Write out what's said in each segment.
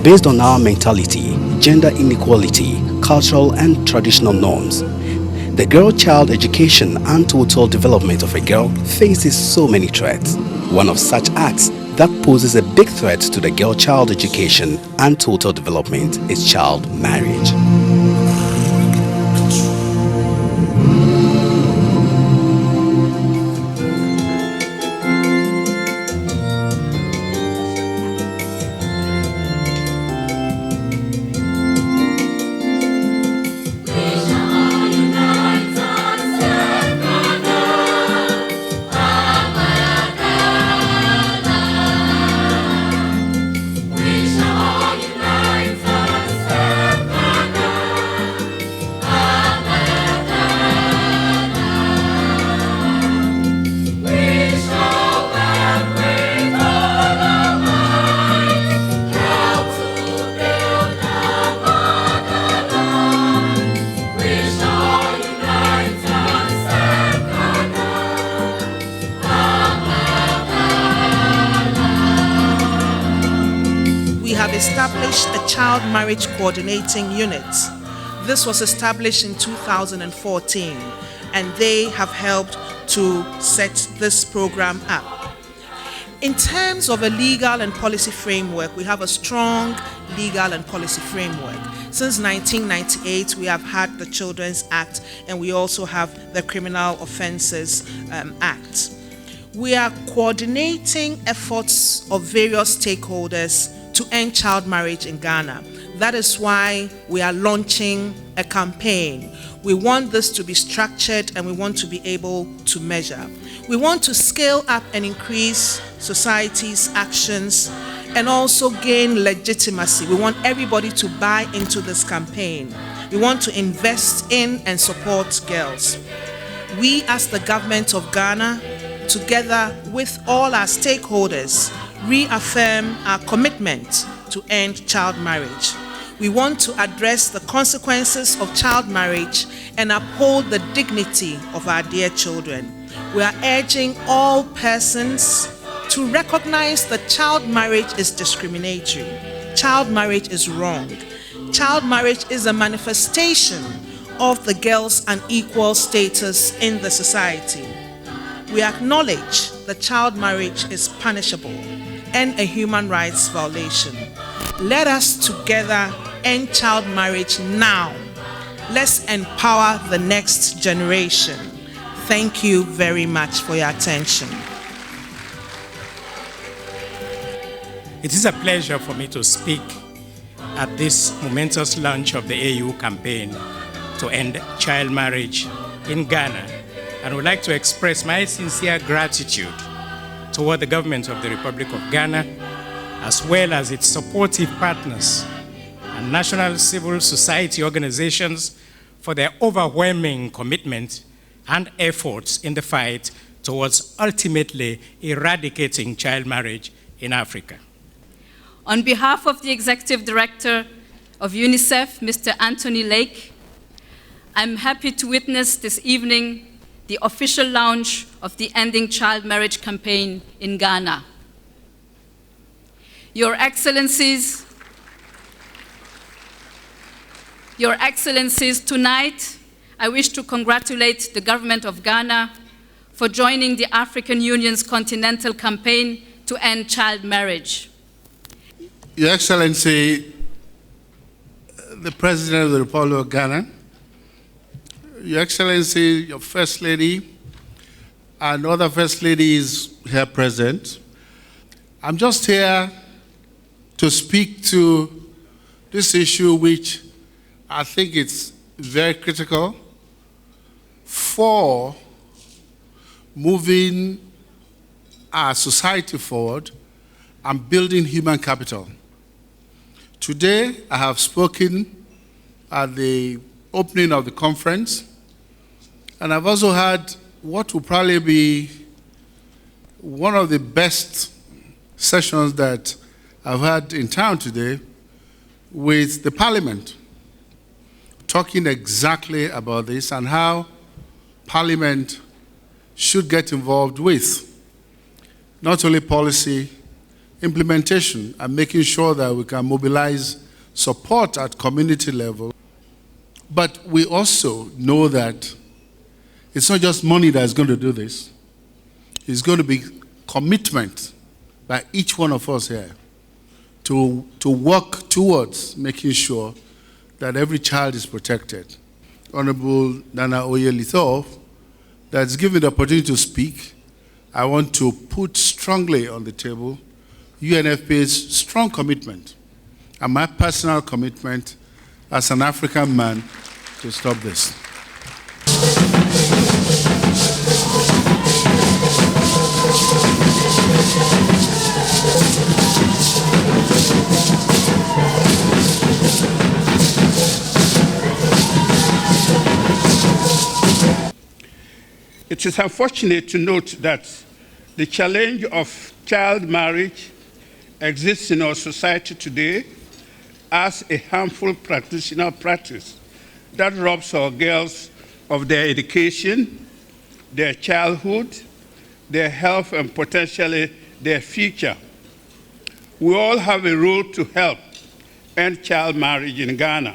based on our mentality, gender inequality, cultural and traditional norms. The girl-child education and total development of a girl faces so many threats. One of such acts that poses a big threat to the girl-child education and total development is child marriage. Established a child marriage coordinating unit. This was established in 2014, and they have helped to set this program up. In terms of a legal and policy framework, we have a strong legal and policy framework. Since 1998, we have had the Children's Act, and we also have the Criminal Offences Act. We are coordinating efforts of various stakeholders to end child marriage in Ghana. That is why we are launching a campaign. We want this to be structured and we want to be able to measure. We want to scale up and increase society's actions and also gain legitimacy. We want everybody to buy into this campaign. We want to invest in and support girls. We, as the government of Ghana, together with all our stakeholders, reaffirm our commitment to end child marriage. We want to address the consequences of child marriage and uphold the dignity of our dear children. We are urging all persons to recognize that child marriage is discriminatory. Child marriage is wrong. Child marriage is a manifestation of the girl's unequal status in the society. We acknowledge that child marriage is punishable and a human rights violation. Let us together end child marriage now. Let's empower the next generation. Thank you very much for your attention. It is a pleasure for me to speak at this momentous launch of the AU campaign to end child marriage in Ghana, and would like to express my sincere gratitude toward the government of the Republic of Ghana, as well as its supportive partners and national civil society organizations for their overwhelming commitment and efforts in the fight towards ultimately eradicating child marriage in Africa. On behalf of the Executive Director of UNICEF, Mr. Anthony Lake, I'm happy to witness this evening the official launch of the Ending Child Marriage campaign in Ghana. Your Excellencies, tonight I wish to congratulate the government of Ghana for joining the African Union's continental campaign to end child marriage. Your Excellency, the President of the Republic of Ghana, Your Excellency, your First Lady, and other First Ladies here present, I'm just here to speak to this issue which I think it's very critical for moving our society forward and building human capital. Today, I have spoken at the opening of the conference, and I've also had what will probably be one of the best sessions that I've had in town today with the Parliament, talking exactly about this and how Parliament should get involved with not only policy, implementation and making sure that we can mobilize support at community level. But we also know that it's not just money that's going to do this. It's going to be commitment by each one of us here to work towards making sure that every child is protected. Honorable Nana Oye Lithur, that's given the opportunity to speak, I want to put strongly on the table UNFPA's strong commitment and my personal commitment as an African man to stop this. It is unfortunate to note that the challenge of child marriage exists in our society today as a harmful practitioner practice that robs our girls of their education, their childhood, their health, and potentially their future. We all have a role to help end child marriage in Ghana.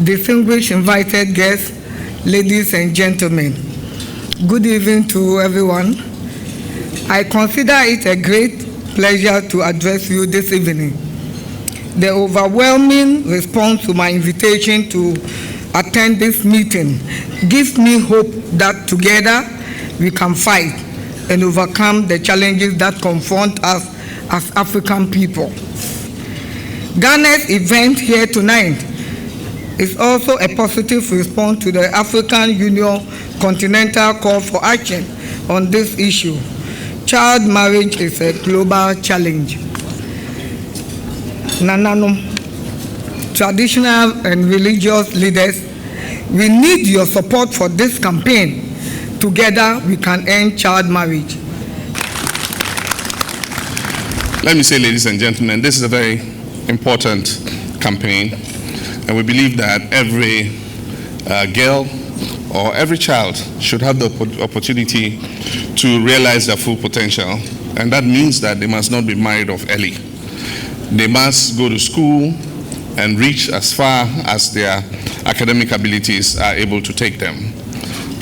Distinguished invited guests, ladies and gentlemen, good evening to everyone. I consider it a great pleasure to address you this evening. The overwhelming response to my invitation to attend this meeting gives me hope that together we can fight and overcome the challenges that confront us as African people. Ghana's event here tonight is also a positive response to the African Union Continental Call for Action on this issue. Child marriage is a global challenge. Nanano, traditional and religious leaders, we need your support for this campaign. Together we can end child marriage. Let me say, ladies and gentlemen, this is a very important campaign. And we believe that every girl or every child should have the opportunity to realize their full potential. And that means that they must not be married off early. They must go to school and reach as far as their academic abilities are able to take them.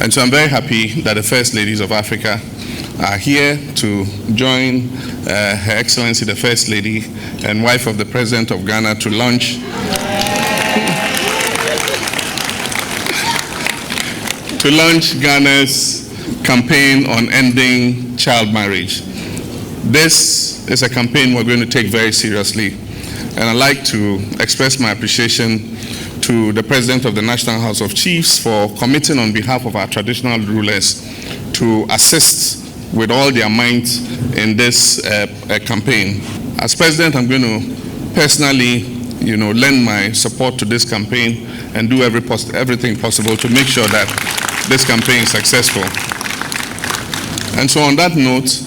And so I'm very happy that the First Ladies of Africa are here to join Her Excellency the First Lady and wife of the President of Ghana to launch Ghana's campaign on ending child marriage. This is a campaign we're going to take very seriously, and I'd like to express my appreciation to the President of the National House of Chiefs for committing on behalf of our traditional rulers to assist with all their might in this campaign. As President, I'm going to personally lend my support to this campaign and do everything possible to make sure that this campaign is successful. And so on that note,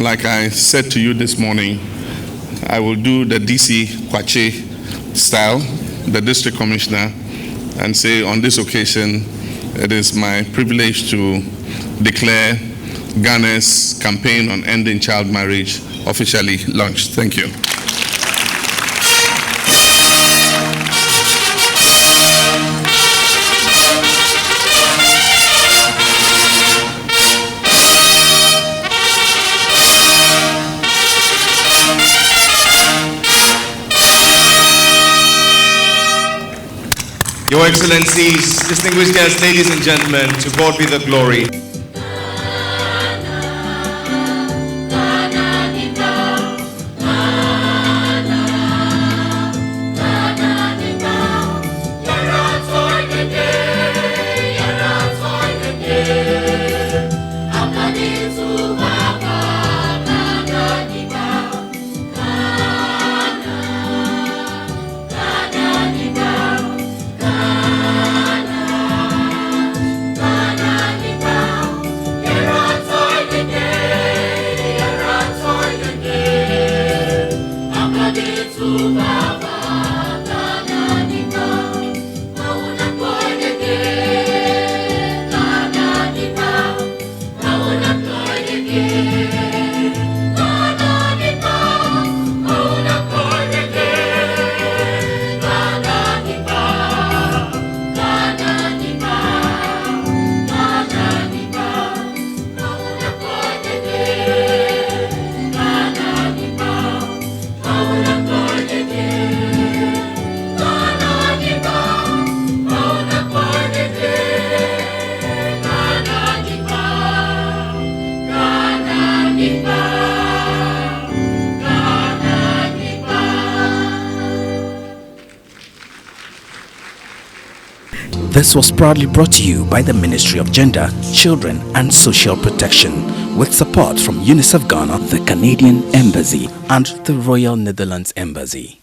like I said to you this morning, I will do the DC Kwache style, the district commissioner, and say on this occasion, it is my privilege to declare Ghana's campaign on ending child marriage officially launched. Thank you. Your Excellencies, distinguished guests, ladies and gentlemen, to God be the glory. This was proudly brought to you by the Ministry of Gender, Children and Social Protection with support from UNICEF Ghana, the Canadian Embassy and the Royal Netherlands Embassy.